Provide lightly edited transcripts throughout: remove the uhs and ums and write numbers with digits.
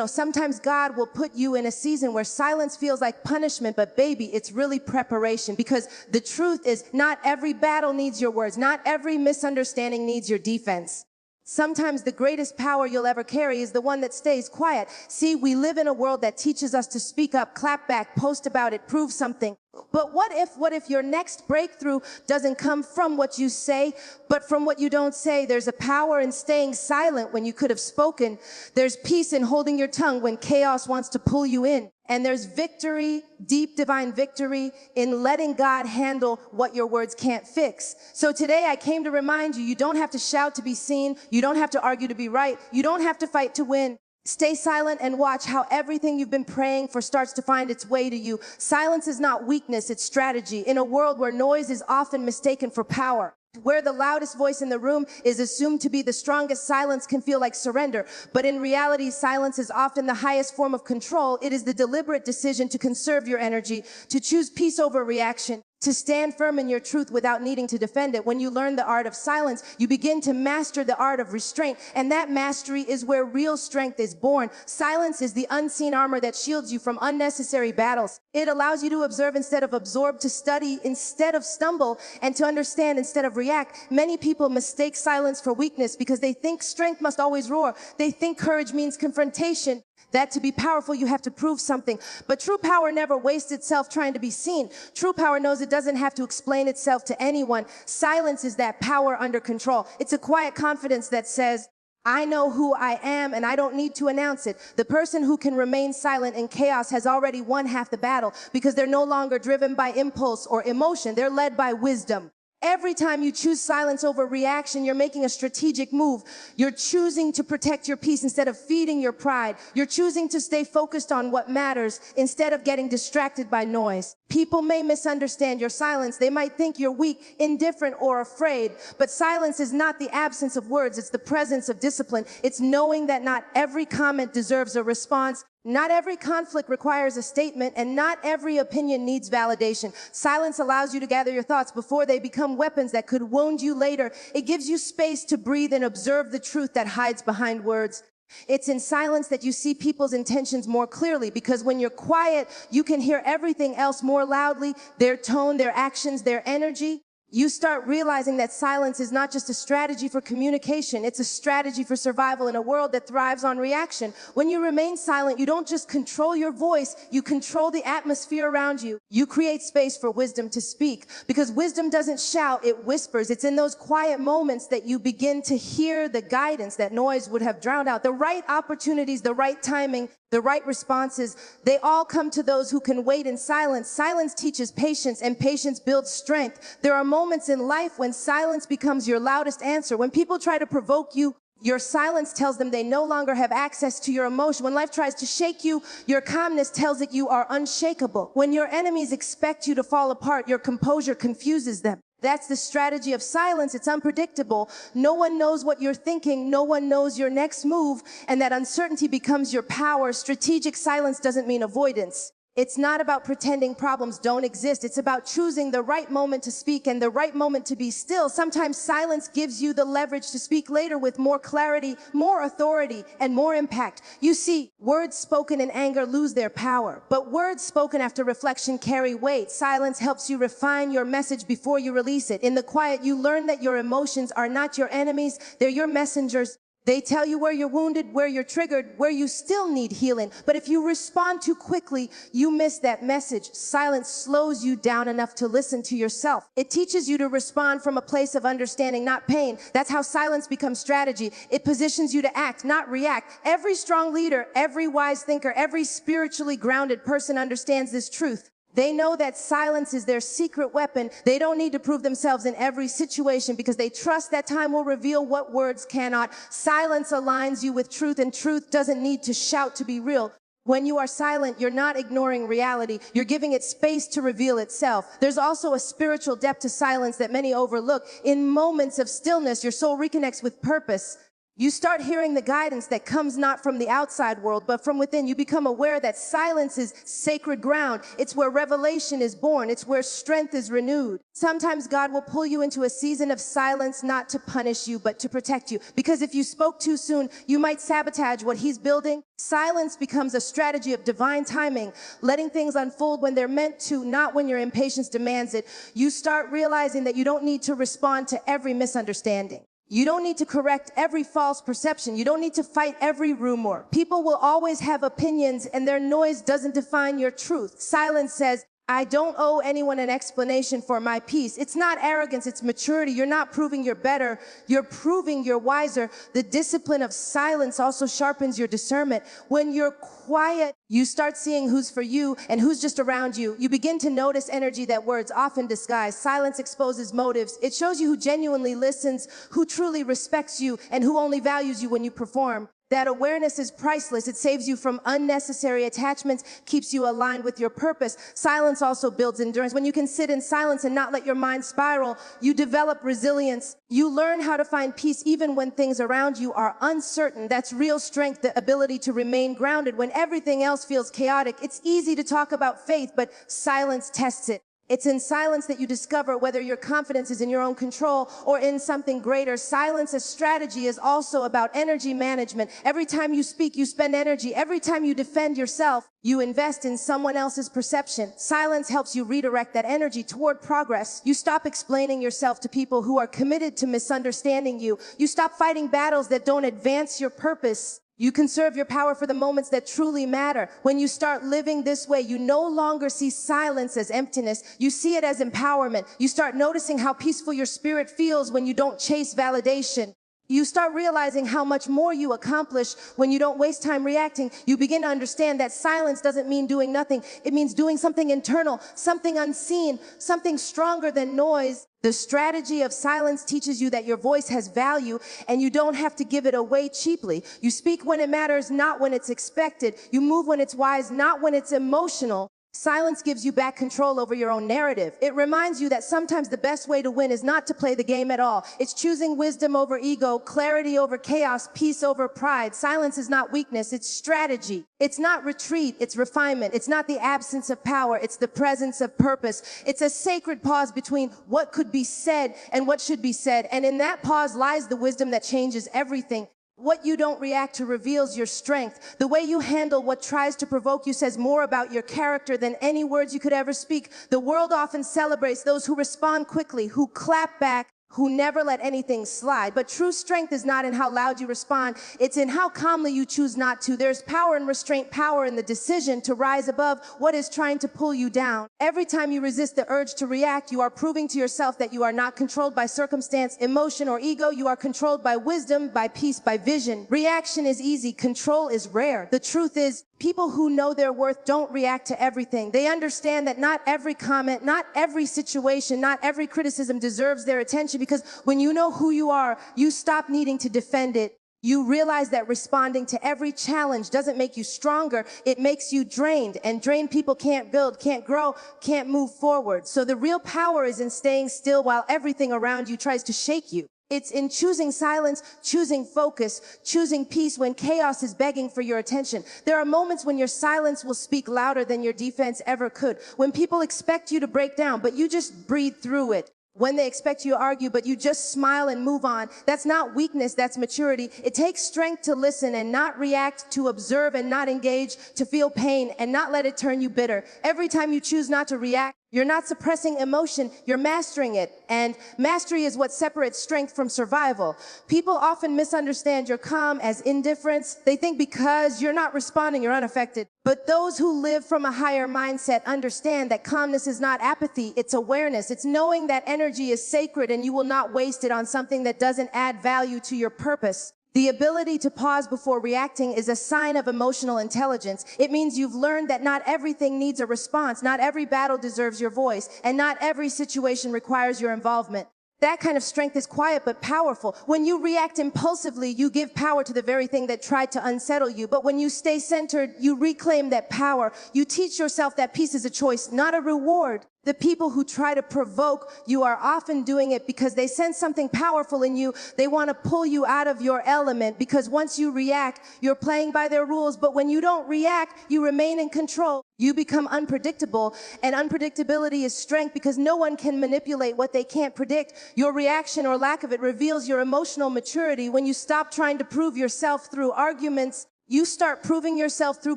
Sometimes God will put you in a season where silence feels like punishment, but baby, it's really preparation, because the truth is not every battle needs your words. Not every misunderstanding needs your defense. Sometimes the greatest power you'll ever carry is the one that stays quiet. See, we live in a world that teaches us to speak up, clap back, post about it, prove something. But what if your next breakthrough doesn't come from what you say, but from what you don't say? There's a power in staying silent when you could have spoken. There's peace in holding your tongue when chaos wants to pull you in. And there's victory, deep divine victory, in letting God handle what your words can't fix. So today I came to remind you, you don't have to shout to be seen. You don't have to argue to be right. You don't have to fight to win. Stay silent and watch how everything you've been praying for starts to find its way to you. Silence is not weakness, it's strategy. In a world where noise is often mistaken for power, where the loudest voice in the room is assumed to be the strongest, silence can feel like surrender. But in reality, silence is often the highest form of control. It is the deliberate decision to conserve your energy, to choose peace over reaction, to stand firm in your truth without needing to defend it. When you learn the art of silence, you begin to master the art of restraint. And that mastery is where real strength is born. Silence is the unseen armor that shields you from unnecessary battles. It allows you to observe instead of absorb, to study instead of stumble, and to understand instead of react. Many people mistake silence for weakness because they think strength must always roar. They think courage means confrontation, that to be powerful, you have to prove something. But true power never wastes itself trying to be seen. True power knows it doesn't have to explain itself to anyone. Silence is that power under control. It's a quiet confidence that says, I know who I am and I don't need to announce it. The person who can remain silent in chaos has already won half the battle, because they're no longer driven by impulse or emotion. They're led by wisdom. Every time you choose silence over reaction, you're making a strategic move. You're choosing to protect your peace instead of feeding your pride. You're choosing to stay focused on what matters instead of getting distracted by noise. People may misunderstand your silence. They might think you're weak, indifferent, or afraid. But silence is not the absence of words. It's the presence of discipline. It's knowing that not every comment deserves a response. Not every conflict requires a statement, and not every opinion needs validation. Silence allows you to gather your thoughts before they become weapons that could wound you later. It gives you space to breathe and observe the truth that hides behind words. It's in silence that you see people's intentions more clearly, because when you're quiet, you can hear everything else more loudly, their tone, their actions, their energy. You start realizing that silence is not just a strategy for communication, it's a strategy for survival in a world that thrives on reaction. When you remain silent, you don't just control your voice, you control the atmosphere around you. You create space for wisdom to speak, because wisdom doesn't shout, it whispers. It's in those quiet moments that you begin to hear the guidance that noise would have drowned out. The right opportunities, the right timing, the right responses, they all come to those who can wait in silence. Silence teaches patience, and patience builds strength. There are moments in life when silence becomes your loudest answer. When people try to provoke you, your silence tells them they no longer have access to your emotion. When life tries to shake you, your calmness tells it you are unshakable. When your enemies expect you to fall apart, your composure confuses them. That's the strategy of silence. It's unpredictable. No one knows what you're thinking. No one knows your next move. And that uncertainty becomes your power. Strategic silence doesn't mean avoidance. It's not about pretending problems don't exist. It's about choosing the right moment to speak and the right moment to be still. Sometimes silence gives you the leverage to speak later with more clarity, more authority, and more impact. You see, words spoken in anger lose their power, but words spoken after reflection carry weight. Silence helps you refine your message before you release it. In the quiet, you learn that your emotions are not your enemies, they're your messengers. They tell you where you're wounded, where you're triggered, where you still need healing. But if you respond too quickly, you miss that message. Silence slows you down enough to listen to yourself. It teaches you to respond from a place of understanding, not pain. That's how silence becomes strategy. It positions you to act, not react. Every strong leader, every wise thinker, every spiritually grounded person understands this truth. They know that silence is their secret weapon. They don't need to prove themselves in every situation because they trust that time will reveal what words cannot. Silence aligns you with truth, and truth doesn't need to shout to be real. When you are silent, you're not ignoring reality. You're giving it space to reveal itself. There's also a spiritual depth to silence that many overlook. In moments of stillness, your soul reconnects with purpose. You start hearing the guidance that comes not from the outside world, but from within. You become aware that silence is sacred ground. It's where revelation is born. It's where strength is renewed. Sometimes God will pull you into a season of silence, not to punish you, but to protect you. Because if you spoke too soon, you might sabotage what He's building. Silence becomes a strategy of divine timing, letting things unfold when they're meant to, not when your impatience demands it. You start realizing that you don't need to respond to every misunderstanding. You don't need to correct every false perception. You don't need to fight every rumor. People will always have opinions, and their noise doesn't define your truth. Silence says, I don't owe anyone an explanation for my peace. It's not arrogance, it's maturity. You're not proving you're better, you're proving you're wiser. The discipline of silence also sharpens your discernment. When you're quiet, you start seeing who's for you and who's just around you. You begin to notice energy that words often disguise. Silence exposes motives. It shows you who genuinely listens, who truly respects you, and who only values you when you perform. That awareness is priceless. It saves you from unnecessary attachments, keeps you aligned with your purpose. Silence also builds endurance. When you can sit in silence and not let your mind spiral, you develop resilience. You learn how to find peace even when things around you are uncertain. That's real strength, the ability to remain grounded when everything else feels chaotic. It's easy to talk about faith, but silence tests it. It's in silence that you discover whether your confidence is in your own control or in something greater. Silence as strategy is also about energy management. Every time you speak, you spend energy. Every time you defend yourself, you invest in someone else's perception. Silence helps you redirect that energy toward progress. You stop explaining yourself to people who are committed to misunderstanding you. You stop fighting battles that don't advance your purpose. You conserve your power for the moments that truly matter. When you start living this way, you no longer see silence as emptiness. You see it as empowerment. You start noticing how peaceful your spirit feels when you don't chase validation. You start realizing how much more you accomplish when you don't waste time reacting. You begin to understand that silence doesn't mean doing nothing. It means doing something internal, something unseen, something stronger than noise. The strategy of silence teaches you that your voice has value and you don't have to give it away cheaply. You speak when it matters, not when it's expected. You move when it's wise, not when it's emotional. Silence gives you back control over your own narrative. It reminds you that sometimes the best way to win is not to play the game at all. It's choosing wisdom over ego, clarity over chaos, peace over pride. Silence is not weakness, it's strategy. It's not retreat, it's refinement. It's not the absence of power, it's the presence of purpose. It's a sacred pause between what could be said and what should be said. And in that pause lies the wisdom that changes everything. What you don't react to reveals your strength. The way you handle what tries to provoke you says more about your character than any words you could ever speak. The world often celebrates those who respond quickly, who clap back, who never let anything slide. But true strength is not in how loud you respond. It's in how calmly you choose not to. There's power in restraint, power in the decision to rise above what is trying to pull you down. Every time you resist the urge to react, you are proving to yourself that you are not controlled by circumstance, emotion, or ego. You are controlled by wisdom, by peace, by vision. Reaction is easy. Control is rare. The truth is, people who know their worth don't react to everything. They understand that not every comment, not every situation, not every criticism deserves their attention, because when you know who you are, you stop needing to defend it. You realize that responding to every challenge doesn't make you stronger, it makes you drained. And drained people can't build, can't grow, can't move forward. So the real power is in staying still while everything around you tries to shake you. It's in choosing silence, choosing focus, choosing peace when chaos is begging for your attention. There are moments when your silence will speak louder than your defense ever could. When people expect you to break down, but you just breathe through it. When they expect you to argue, but you just smile and move on. That's not weakness, that's maturity. It takes strength to listen and not react, to observe and not engage, to feel pain and not let it turn you bitter. Every time you choose not to react, you're not suppressing emotion, you're mastering it. And mastery is what separates strength from survival. People often misunderstand your calm as indifference. They think because you're not responding, you're unaffected. But those who live from a higher mindset understand that calmness is not apathy, it's awareness. It's knowing that energy is sacred and you will not waste it on something that doesn't add value to your purpose. The ability to pause before reacting is a sign of emotional intelligence. It means you've learned that not everything needs a response, not every battle deserves your voice, and not every situation requires your involvement. That kind of strength is quiet but powerful. When you react impulsively, you give power to the very thing that tried to unsettle you. But when you stay centered, you reclaim that power. You teach yourself that peace is a choice, not a reward. The people who try to provoke you are often doing it because they sense something powerful in you. They want to pull you out of your element, because once you react, you're playing by their rules. But when you don't react, you remain in control. You become unpredictable, and unpredictability is strength because no one can manipulate what they can't predict. Your reaction or lack of it reveals your emotional maturity. When you stop trying to prove yourself through arguments, you start proving yourself through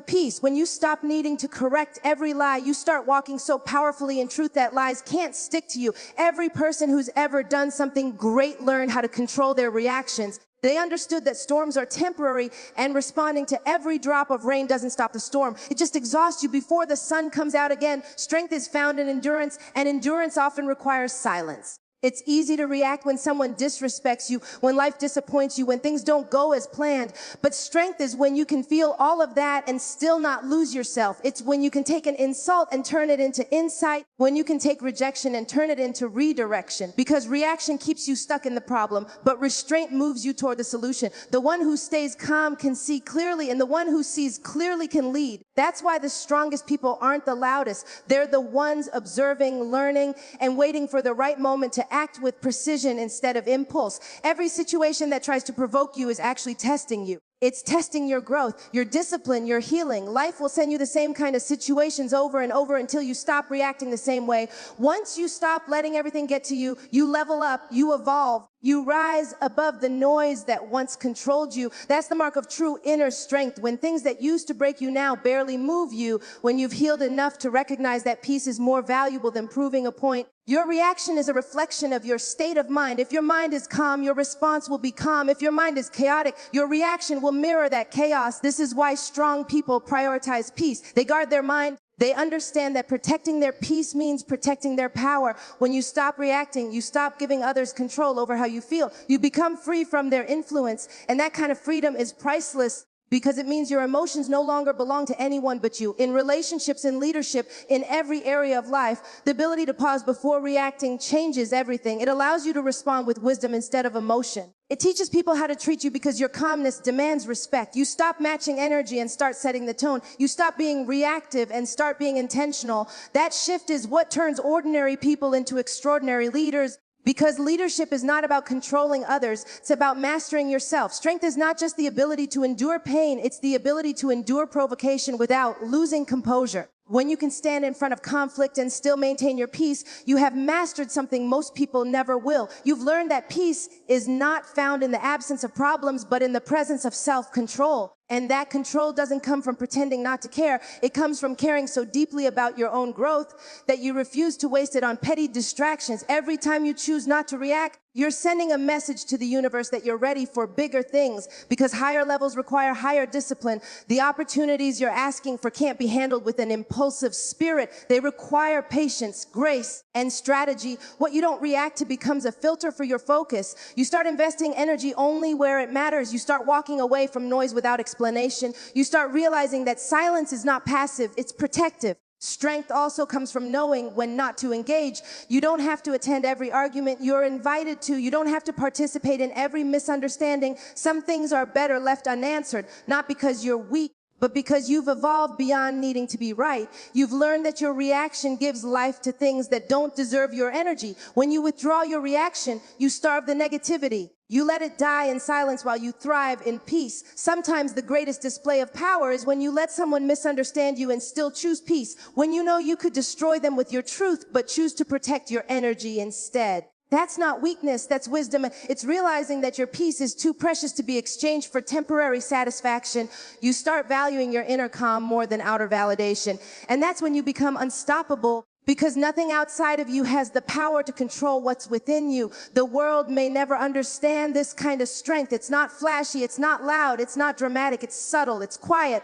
peace. When you stop needing to correct every lie, you start walking so powerfully in truth that lies can't stick to you. Every person who's ever done something great learned how to control their reactions. They understood that storms are temporary, and responding to every drop of rain doesn't stop the storm. It just exhausts you before the sun comes out again. Strength is found in endurance, and endurance often requires silence. It's easy to react when someone disrespects you, when life disappoints you, when things don't go as planned. But strength is when you can feel all of that and still not lose yourself. It's when you can take an insult and turn it into insight, when you can take rejection and turn it into redirection. Because reaction keeps you stuck in the problem, but restraint moves you toward the solution. The one who stays calm can see clearly, and the one who sees clearly can lead. That's why the strongest people aren't the loudest. They're the ones observing, learning, and waiting for the right moment to act with precision instead of impulse. Every situation that tries to provoke you is actually testing you. It's testing your growth, your discipline, your healing. Life will send you the same kind of situations over and over until you stop reacting the same way. Once you stop letting everything get to you, you level up, you evolve, you rise above the noise that once controlled you. That's the mark of true inner strength. When things that used to break you now barely move you, when you've healed enough to recognize that peace is more valuable than proving a point. Your reaction is a reflection of your state of mind. If your mind is calm, your response will be calm. If your mind is chaotic, your reaction will mirror that chaos. This is why strong people prioritize peace. They guard their mind. They understand that protecting their peace means protecting their power. When you stop reacting, you stop giving others control over how you feel. You become free from their influence, and that kind of freedom is priceless, because it means your emotions no longer belong to anyone but you. In relationships, in leadership, in every area of life, the ability to pause before reacting changes everything. It allows you to respond with wisdom instead of emotion. It teaches people how to treat you because your calmness demands respect. You stop matching energy and start setting the tone. You stop being reactive and start being intentional. That shift is what turns ordinary people into extraordinary leaders. Because leadership is not about controlling others, it's about mastering yourself. Strength is not just the ability to endure pain, it's the ability to endure provocation without losing composure. When you can stand in front of conflict and still maintain your peace, you have mastered something most people never will. You've learned that peace is not found in the absence of problems, but in the presence of self-control. And that control doesn't come from pretending not to care. It comes from caring so deeply about your own growth that you refuse to waste it on petty distractions. Every time you choose not to react, you're sending a message to the universe that you're ready for bigger things, because higher levels require higher discipline. The opportunities you're asking for can't be handled with an impulsive spirit. They require patience, grace, and strategy. What you don't react to becomes a filter for your focus. You start investing energy only where it matters. You start walking away from noise without explanation. You start realizing that silence is not passive, it's protective. Strength also comes from knowing when not to engage. You don't have to attend every argument you're invited to. You don't have to participate in every misunderstanding. Some things are better left unanswered, not because you're weak, but because you've evolved beyond needing to be right. You've learned that your reaction gives life to things that don't deserve your energy. When you withdraw your reaction, you starve the negativity. You let it die in silence while you thrive in peace. Sometimes the greatest display of power is when you let someone misunderstand you and still choose peace. When you know you could destroy them with your truth, but choose to protect your energy instead. That's not weakness, that's wisdom. It's realizing that your peace is too precious to be exchanged for temporary satisfaction. You start valuing your inner calm more than outer validation. And that's when you become unstoppable, because nothing outside of you has the power to control what's within you. The world may never understand this kind of strength. It's not flashy, it's not loud, it's not dramatic, it's subtle, it's quiet.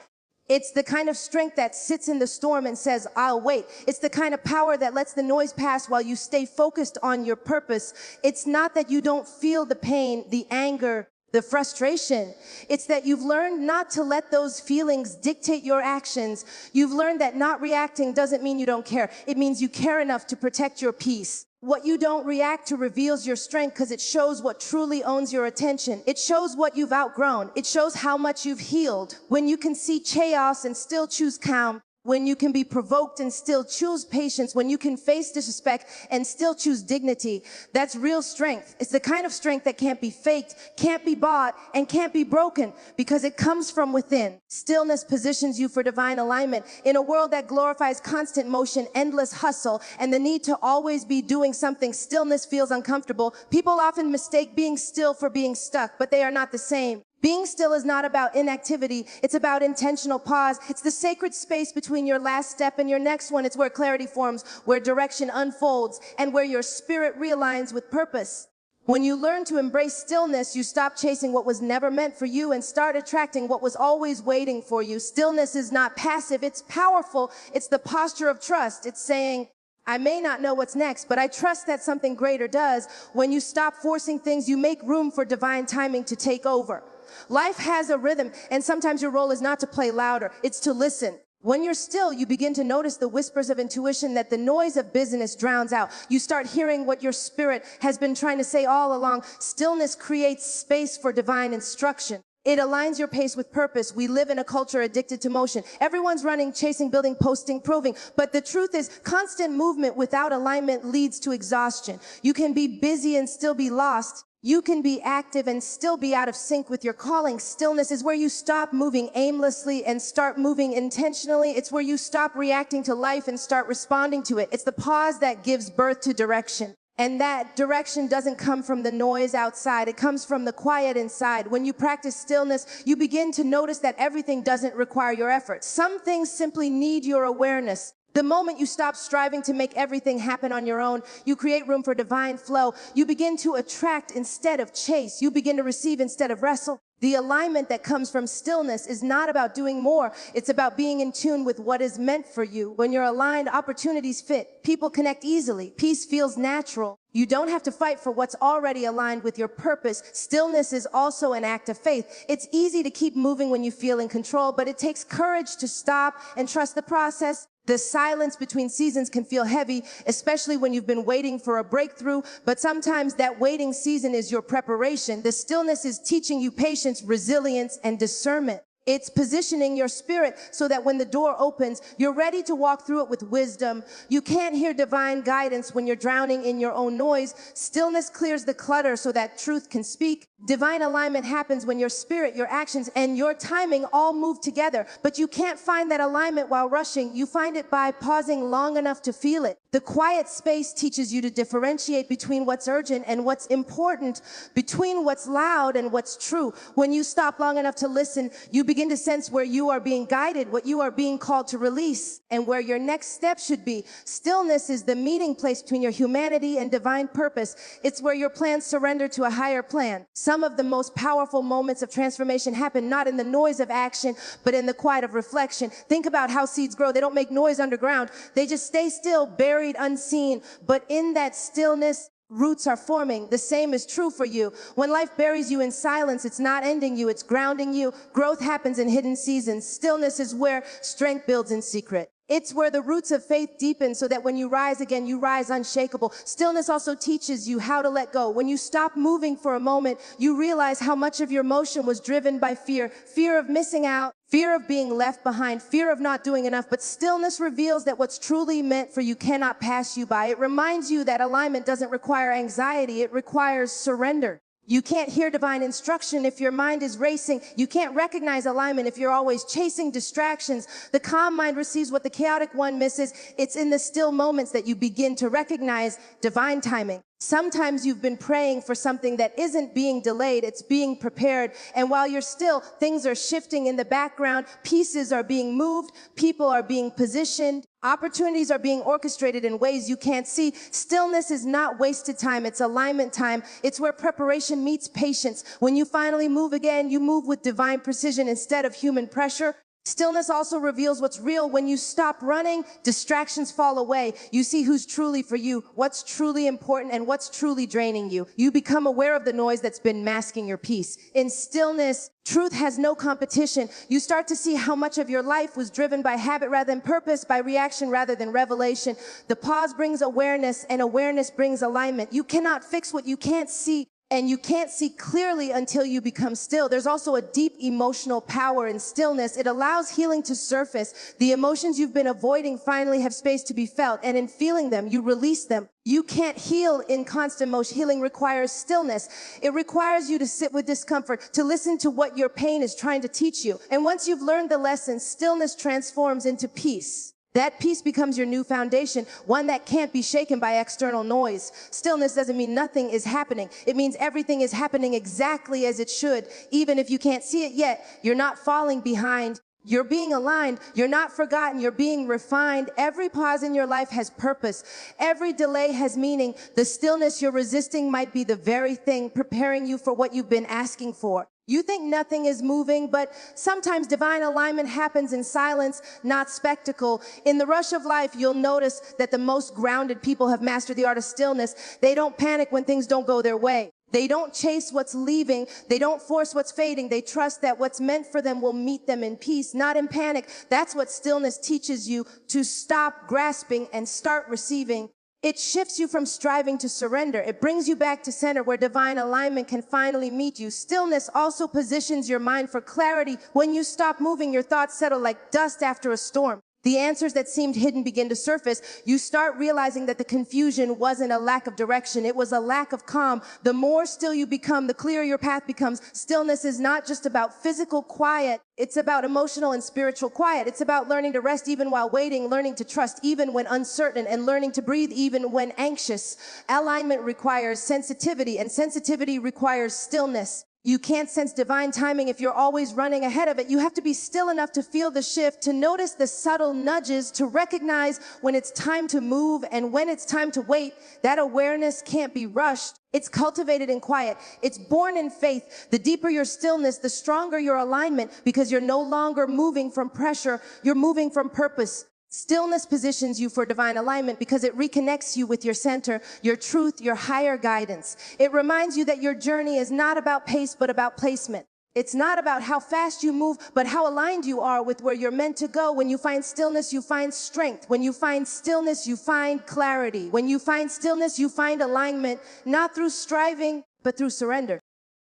It's the kind of strength that sits in the storm and says, I'll wait. It's the kind of power that lets the noise pass while you stay focused on your purpose. It's not that you don't feel the pain, the anger, the frustration. It's that you've learned not to let those feelings dictate your actions. You've learned that not reacting doesn't mean you don't care. It means you care enough to protect your peace. What you don't react to reveals your strength, because it shows what truly owns your attention. It shows what you've outgrown. It shows how much you've healed. When you can see chaos and still choose calm, when you can be provoked and still choose patience, when you can face disrespect and still choose dignity. That's real strength. It's the kind of strength that can't be faked, can't be bought, and can't be broken because it comes from within. Stillness positions you for divine alignment. In a world that glorifies constant motion, endless hustle, and the need to always be doing something, stillness feels uncomfortable. People often mistake being still for being stuck, but they are not the same. Being still is not about inactivity. It's about intentional pause. It's the sacred space between your last step and your next one. It's where clarity forms, where direction unfolds, and where your spirit realigns with purpose. When you learn to embrace stillness, you stop chasing what was never meant for you and start attracting what was always waiting for you. Stillness is not passive. It's powerful. It's the posture of trust. It's saying, I may not know what's next, but I trust that something greater does. When you stop forcing things, you make room for divine timing to take over. Life has a rhythm, and sometimes your role is not to play louder, it's to listen. When you're still, you begin to notice the whispers of intuition that the noise of busyness drowns out. You start hearing what your spirit has been trying to say all along. Stillness creates space for divine instruction. It aligns your pace with purpose. We live in a culture addicted to motion. Everyone's running, chasing, building, posting, proving. But the truth is, constant movement without alignment leads to exhaustion. You can be busy and still be lost. You can be active and still be out of sync with your calling. Stillness is where you stop moving aimlessly and start moving intentionally. It's where you stop reacting to life and start responding to it. It's the pause that gives birth to direction. And that direction doesn't come from the noise outside. It comes from the quiet inside. When you practice stillness, you begin to notice that everything doesn't require your effort. Some things simply need your awareness. The moment you stop striving to make everything happen on your own, you create room for divine flow. You begin to attract instead of chase. You begin to receive instead of wrestle. The alignment that comes from stillness is not about doing more. It's about being in tune with what is meant for you. When you're aligned, opportunities fit. People connect easily. Peace feels natural. You don't have to fight for what's already aligned with your purpose. Stillness is also an act of faith. It's easy to keep moving when you feel in control, but it takes courage to stop and trust the process. The silence between seasons can feel heavy, especially when you've been waiting for a breakthrough, but sometimes that waiting season is your preparation. The stillness is teaching you patience, resilience, and discernment. It's positioning your spirit so that when the door opens, you're ready to walk through it with wisdom. You can't hear divine guidance when you're drowning in your own noise. Stillness clears the clutter so that truth can speak. Divine alignment happens when your spirit, your actions, and your timing all move together. But you can't find that alignment while rushing. You find it by pausing long enough to feel it. The quiet space teaches you to differentiate between what's urgent and what's important, between what's loud and what's true. When you stop long enough to listen, you begin to sense where you are being guided, what you are being called to release, and where your next step should be. Stillness is the meeting place between your humanity and divine purpose. It's where your plans surrender to a higher plan. Some of the most powerful moments of transformation happen not in the noise of action, but in the quiet of reflection. Think about how seeds grow. They don't make noise underground. They just stay still, buried, unseen. But in that stillness, roots are forming. The same is true for you. When life buries you in silence, it's not ending you, it's grounding you. Growth happens in hidden seasons. Stillness is where strength builds in secret. It's where the roots of faith deepen so that when you rise again, you rise unshakable. Stillness also teaches you how to let go. When you stop moving for a moment, you realize how much of your motion was driven by fear. Fear of missing out, fear of being left behind, fear of not doing enough. But stillness reveals that what's truly meant for you cannot pass you by. It reminds you that alignment doesn't require anxiety. It requires surrender. You can't hear divine instruction if your mind is racing. You can't recognize alignment if you're always chasing distractions. The calm mind receives what the chaotic one misses. It's in the still moments that you begin to recognize divine timing. Sometimes you've been praying for something that isn't being delayed, it's being prepared. And while you're still, things are shifting in the background, pieces are being moved, people are being positioned, opportunities are being orchestrated in ways you can't see. Stillness is not wasted time, it's alignment time. It's where preparation meets patience. When you finally move again, you move with divine precision instead of human pressure. Stillness also reveals what's real. When you stop running, distractions fall away. You see who's truly for you, what's truly important, and what's truly draining you. You become aware of the noise that's been masking your peace. In stillness, truth has no competition. You start to see how much of your life was driven by habit rather than purpose, by reaction rather than revelation. The pause brings awareness, and awareness brings alignment. You cannot fix what you can't see. And you can't see clearly until you become still. There's also a deep emotional power in stillness. It allows healing to surface. The emotions you've been avoiding finally have space to be felt, and in feeling them, you release them. You can't heal in constant motion. Healing requires stillness. It requires you to sit with discomfort, to listen to what your pain is trying to teach you. And once you've learned the lesson, stillness transforms into peace. That peace becomes your new foundation, one that can't be shaken by external noise. Stillness doesn't mean nothing is happening. It means everything is happening exactly as it should. Even if you can't see it yet, you're not falling behind. You're being aligned. You're not forgotten. You're being refined. Every pause in your life has purpose. Every delay has meaning. The stillness you're resisting might be the very thing preparing you for what you've been asking for. You think nothing is moving, but sometimes divine alignment happens in silence, not spectacle. In the rush of life, you'll notice that the most grounded people have mastered the art of stillness. They don't panic when things don't go their way. They don't chase what's leaving. They don't force what's fading. They trust that what's meant for them will meet them in peace, not in panic. That's what stillness teaches you, to stop grasping and start receiving. It shifts you from striving to surrender. It brings you back to center where divine alignment can finally meet you. Stillness also positions your mind for clarity. When you stop moving, your thoughts settle like dust after a storm. The answers that seemed hidden begin to surface. You start realizing that the confusion wasn't a lack of direction. It was a lack of calm. The more still you become, the clearer your path becomes. Stillness is not just about physical quiet. It's about emotional and spiritual quiet. It's about learning to rest even while waiting, learning to trust even when uncertain, and learning to breathe even when anxious. Alignment requires sensitivity, and sensitivity requires stillness. You can't sense divine timing if you're always running ahead of it. You have to be still enough to feel the shift, to notice the subtle nudges, to recognize when it's time to move and when it's time to wait. That awareness can't be rushed. It's cultivated in quiet. It's born in faith. The deeper your stillness, the stronger your alignment, because you're no longer moving from pressure. You're moving from purpose. Stillness positions you for divine alignment because it reconnects you with your center, your truth, your higher guidance. It reminds you that your journey is not about pace, but about placement. It's not about how fast you move, but how aligned you are with where you're meant to go. When you find stillness, you find strength. When you find stillness, you find clarity. When you find stillness, you find alignment, not through striving, but through surrender.